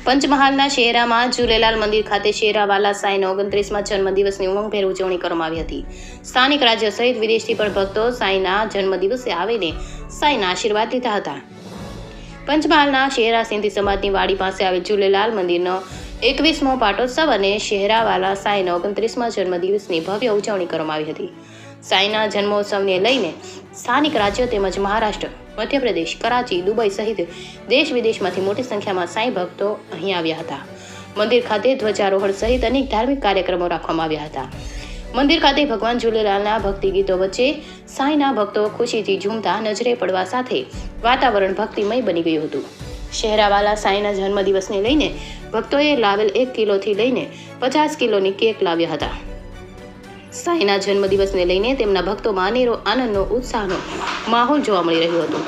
પંચમહાલના શહેરામાં ઝૂલેલાલ મંદિર ખાતે શેરાવાલા સાંઈનો 29મા જન્મદિવસની ઉમંગભેર ઉજવણી કરવામાં આવી હતી. સ્થાનિક રાજ્ય સહિત વિદેશથી પણ ભક્તો સાંઈના જન્મદિવસે આવીને સાંઈના આશીર્વાદ લીધા હતા. પંચમહાલના શેરા સિંધી સમાજની વાડી પાસે આવેલ ઝૂલેલાલ મંદિરનો 21મો પાટોત્સવ અને શેરાવાલા સાંઈનો 29મા જન્મદિવસની ભવ્ય ઉજવણી કરવામાં આવી હતી. સાંઈના જન્મોત્સવને લઈને સ્થાનિક રાજ્યો તેમજ મહારાષ્ટ્ર, મધ્યપ્રદેશ, કરાચી, દુબઈ સહિત દેશ વિદેશમાંથી મોટી સંખ્યામાં સાંઈ ભક્તો અહીં આવ્યા હતા. મંદિર ખાતે ધ્વજારોહણ સહિત અનેક ધાર્મિક કાર્યક્રમો રાખવામાં આવ્યા હતા. મંદિર ખાતે ભગવાન ઝૂલેલાલના ભક્તિ ગીતો વચ્ચે સાંઈના ભક્તો ખુશીથી ઝૂમતા નજરે પડવા સાથે વાતાવરણ ભક્તિમય બની ગયું હતું. શહેરાવાલા સાંઈના જન્મદિવસને લઈને ભક્તોએ લાવેલ 1 કિલોથી લઈને 50 કિલોની કેક લાવ્યા હતા. સાંઈના જન્મદિવસને લઈને તેમના ભક્તોમાં અનેરો આનંદનો ઉત્સાહનો માહોલ જોવા મળી રહ્યો હતો.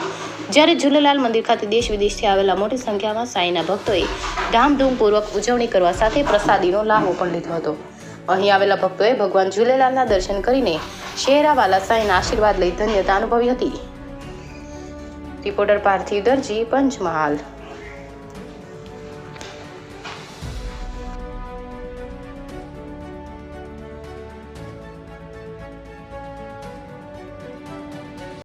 જ્યારે ઝૂલેલાલ મંદિર ખાતે દેશ વિદેશથી આવેલા મોટી સંખ્યામાં સાંઈના ભક્તોએ ધામધૂમપૂર્વક ઉજવણી કરવા સાથે પ્રસાદીનો લાભો પણ લીધો હતો. અહીં આવેલા ભક્તોએ ભગવાન ઝૂલેલાલના દર્શન કરીને શેરાવાલા સાંઈના આશીર્વાદ લઈ ધન્યતા અનુભવી હતી. રિપોર્ટર પાર્થિવ દરજી, પંચમહાલ.